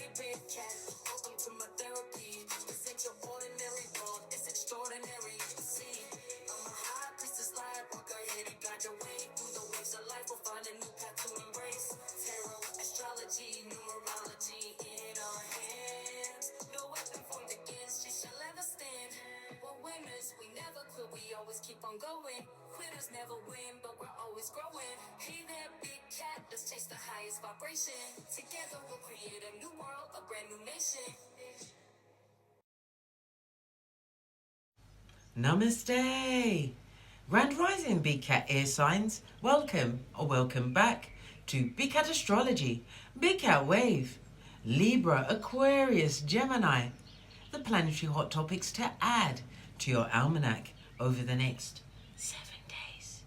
ordinary big cat. Welcome to my therapy. This ain't your ordinary world, it's extraordinary. See, I'm a high priestess light walker here to guide your way through the waves of life. We'll find a new path to embrace. Tarot, astrology, numerology in our hands. No weapon formed against you shall ever stand. We're winners, we never quit, we always keep on going. Quitters never win, but we're always growing. Hey there, big cat, let's chase the highest vibration. Together we'll create a new world, a brand new nation. Namaste! Grand Rising Big Cat air signs, welcome or welcome back to Big Cat Astrology, Big Cat Wave, Libra, Aquarius, Gemini, the planetary hot topics to add to your almanac over the next 7 days.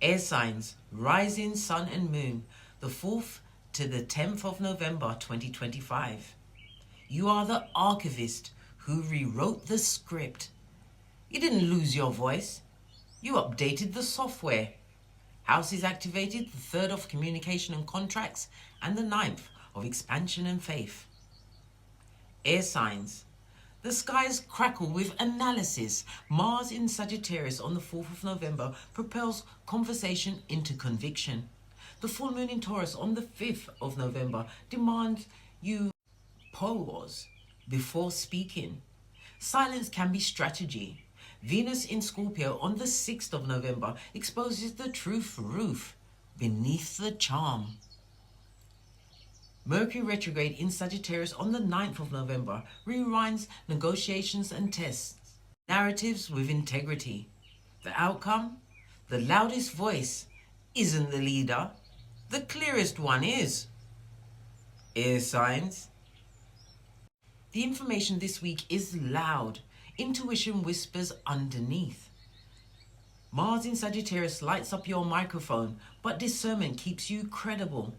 Air signs, rising sun and moon, the 4th to the 10th of November 2025. You are the archivist who rewrote the script. You didn't lose your voice. You updated the software. House is activated, the 3rd of communication and contracts, and the 9th of expansion and faith. Air signs. The skies crackle with analysis. Mars in Sagittarius on the 4th of November propels conversation into conviction. The full moon in Taurus on the 5th of November demands you pause before speaking. Silence can be strategy. Venus in Scorpio on the 6th of November exposes the truth roof beneath the charm. Mercury retrograde in Sagittarius on the 9th of November rewinds negotiations and tests narratives with integrity. The outcome? The loudest voice isn't the leader. The clearest one is. Air signs. The information this week is loud. Intuition whispers underneath. Mars in Sagittarius lights up your microphone, but discernment keeps you credible.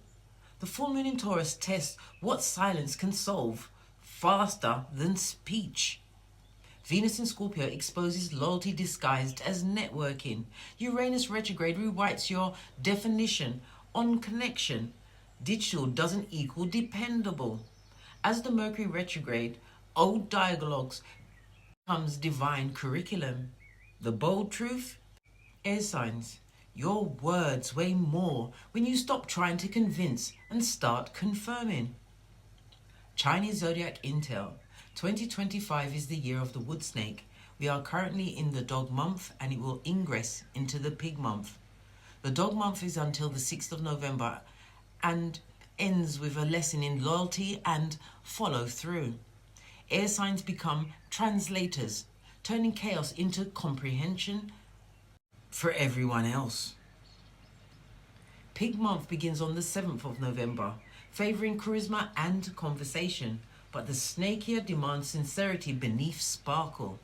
The full moon in Taurus tests what silence can solve faster than speech. Venus in Scorpio exposes loyalty disguised as networking. Uranus retrograde rewrites your definition on connection. Digital doesn't equal dependable. As the Mercury retrograde, old dialogues becomes divine curriculum. The bold truth? Air signs. Your words weigh more when you stop trying to convince and start confirming. Chinese Zodiac Intel. 2025 is the year of the wood snake. We are currently in the dog month and it will ingress into the pig month. The dog month is until the 6th of November and ends with a lesson in loyalty and follow through. Air signs become translators, turning chaos into comprehension for everyone else. Pig month begins on the 7th of November, favoring charisma and conversation, but the snake here demands sincerity beneath sparkle.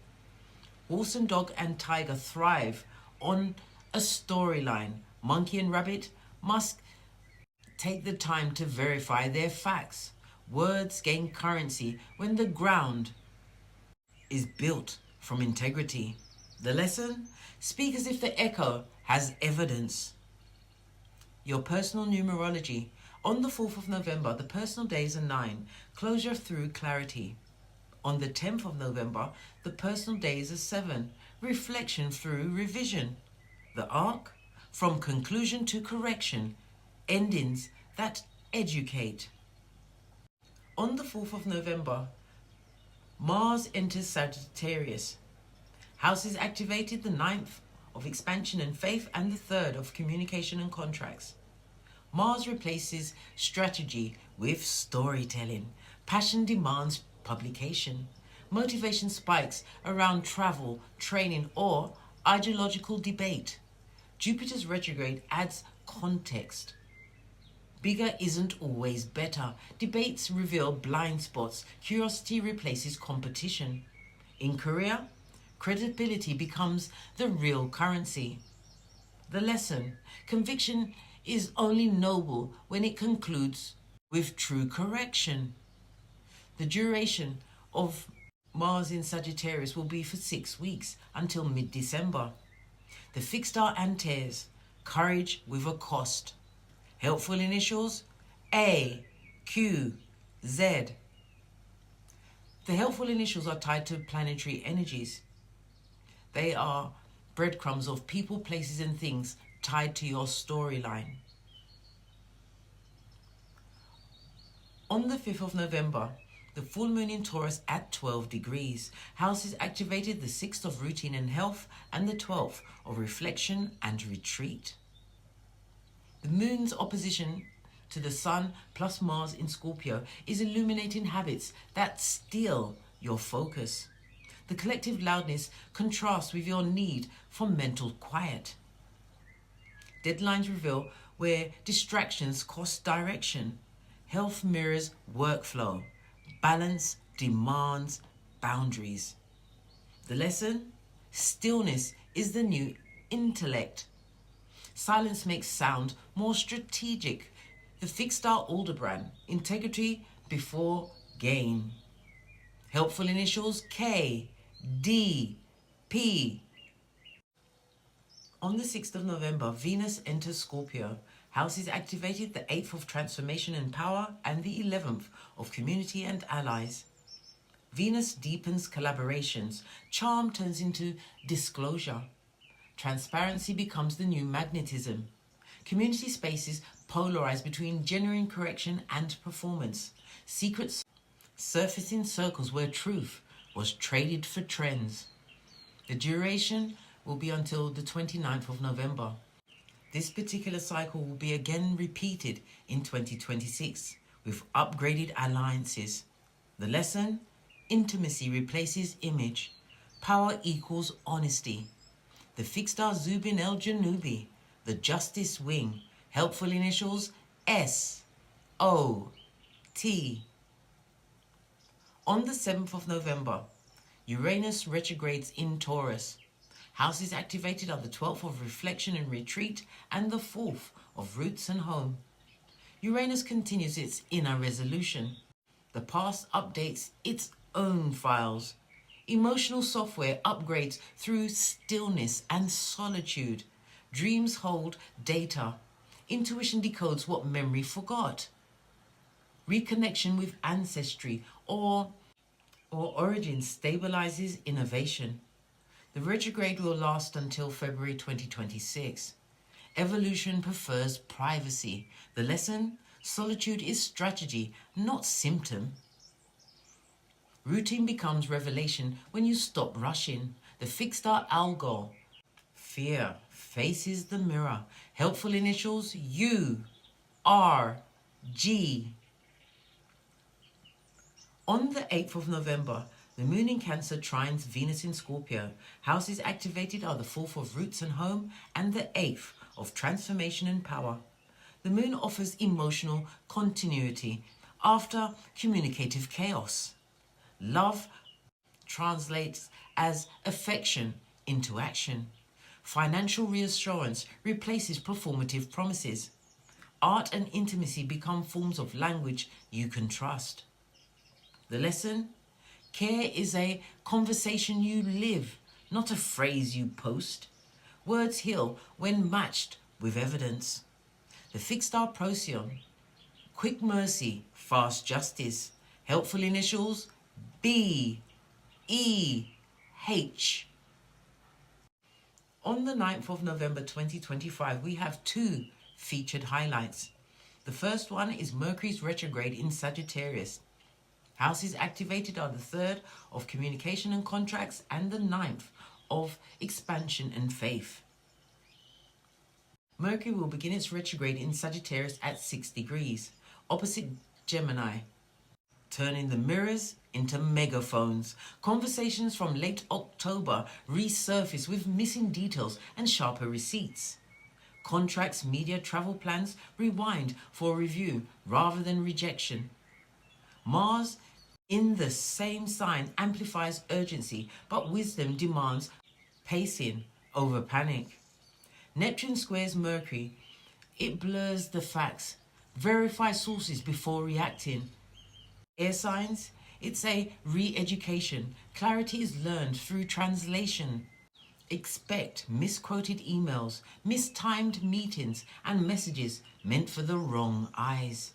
Horse and dog and tiger thrive on a storyline. Monkey and rabbit must take the time to verify their facts. Words gain currency when the ground is built from integrity. The lesson? Speak as if the echo has evidence. Your personal numerology. On the 4th of November, the personal days are 9, closure through clarity. On the 10th of November, the personal days are 7, reflection through revision. The arc? From conclusion to correction, endings that educate. On the 4th of November, Mars enters Sagittarius. House is activated the 9th of expansion and faith and the 3rd of communication and contracts. Mars replaces strategy with storytelling. Passion demands publication. Motivation spikes around travel, training, or ideological debate. Jupiter's retrograde adds context. Bigger isn't always better. Debates reveal blind spots. Curiosity replaces competition. In career, credibility becomes the real currency. The lesson: conviction is only noble when it concludes with true correction. The duration of Mars in Sagittarius will be for 6 weeks until mid-December. The fixed star Antares, courage with a cost. Helpful initials: A, Q, Z. The helpful initials are tied to planetary energies. They are breadcrumbs of people, places, and things tied to your storyline. On the 5th of November, the full moon in Taurus at 12 degrees. Houses activated the 6th of routine and health and the 12th of reflection and retreat. The moon's opposition to the sun plus Mars in Scorpio is illuminating habits that steal your focus. The collective loudness contrasts with your need for mental quiet. Deadlines reveal where distractions cost direction. Health mirrors workflow. Balance demands boundaries. The lesson? Stillness is the new intellect. Silence makes sound more strategic. The fixed star Aldebaran, integrity before gain. Helpful initials K, D, P. On the 6th of November, Venus enters Scorpio. House is activated the 8th of transformation and power and the 11th of community and allies. Venus deepens collaborations. Charm turns into disclosure. Transparency becomes the new magnetism. Community spaces polarize between genuine correction and performance. Secrets surface in circles where truth was traded for trends. The duration will be until the 29th of November. This particular cycle will be again repeated in 2026 with upgraded alliances. The lesson? Intimacy replaces image. Power equals honesty. The fixed star Zubin El Janubi, the Justice Wing. Helpful initials S, O, T. On the 7th of November, Uranus retrogrades in Taurus. Houses activated are the 12th of reflection and retreat and the 4th of roots and home. Uranus continues its inner resolution. The past updates its own files. Emotional software upgrades through stillness and solitude. Dreams hold data. Intuition decodes what memory forgot. Reconnection with ancestry or origin stabilizes innovation. The retrograde will last until February 2026. Evolution prefers privacy. The lesson? Solitude is strategy, not symptom. Routine becomes revelation when you stop rushing. The fixed star Algol. Fear faces the mirror. Helpful initials U, R, G. On the 8th of November, the moon in Cancer trines Venus in Scorpio. Houses activated are the 4th of roots and home and the 8th of transformation and power. The moon offers emotional continuity after communicative chaos. Love translates as affection into action. Financial reassurance replaces performative promises. Art and intimacy become forms of language you can trust. The lesson? Care is a conversation you live, not a phrase you post. Words heal when matched with evidence. The fixed star Procyon. Quick mercy, fast justice. Helpful initials B, E, H. On the 9th of November 2025, we have two featured highlights. The first one is Mercury's retrograde in Sagittarius. Houses activated are the 3rd of communication and contracts and the 9th of expansion and faith. Mercury will begin its retrograde in Sagittarius at 6 degrees, opposite Gemini, turning the mirrors into megaphones. Conversations from late October resurface with missing details and sharper receipts. Contracts, media, travel plans rewind for review rather than rejection. Mars in the same sign amplifies urgency, but wisdom demands pacing over panic. Neptune squares Mercury. It blurs the facts. Verify sources before reacting. Air signs, it's a re-education. Clarity is learned through translation. Expect misquoted emails, mistimed meetings, and messages meant for the wrong eyes.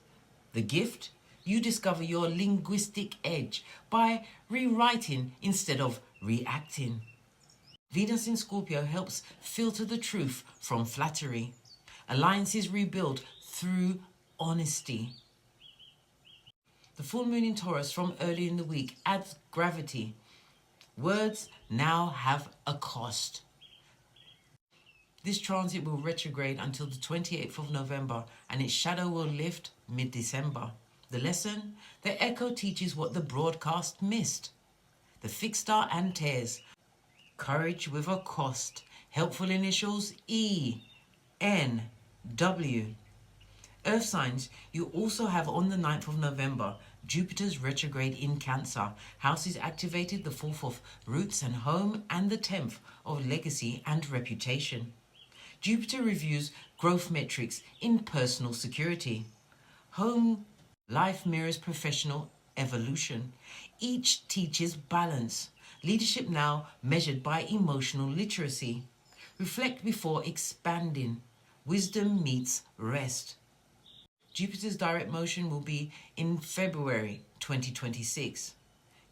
The gift? you discover your linguistic edge by rewriting instead of reacting. Venus in Scorpio helps filter the truth from flattery. Alliances rebuild through honesty. The full moon in Taurus from early in the week adds gravity. Words now have a cost. This transit will retrograde until the 28th of November and its shadow will lift mid-December. The lesson? The echo teaches what the broadcast missed. The fixed star and tears. Courage with a cost. Helpful initials E, N, W. Earth signs, you also have on the 9th of November, Jupiter's retrograde in Cancer. Houses activated the 4th of Roots and Home and the 10th of Legacy and Reputation. Jupiter reviews growth metrics in personal security. Home life mirrors professional evolution. Each teaches balance. Leadership now measured by emotional literacy. Reflect before expanding. Wisdom meets rest. Jupiter's direct motion will be in February 2026.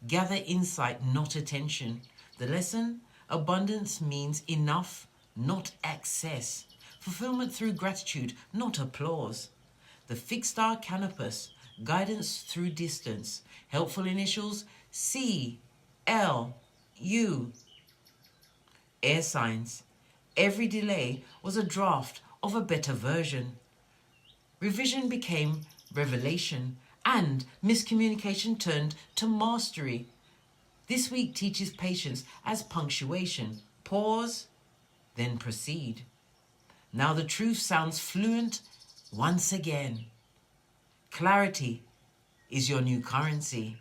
Gather insight, not attention. The lesson? Abundance means enough, not excess. Fulfillment through gratitude, not applause. The fixed star Canopus, guidance through distance. Helpful initials C, L, U. Air signs. Every delay was a draft of a better version. Revision became revelation and miscommunication turned to mastery. This week teaches patience as punctuation. Pause, then proceed. Now the truth sounds fluent once again. Clarity is your new currency.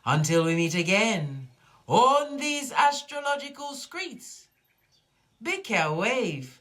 Until we meet again on these astrological streets, big care wave.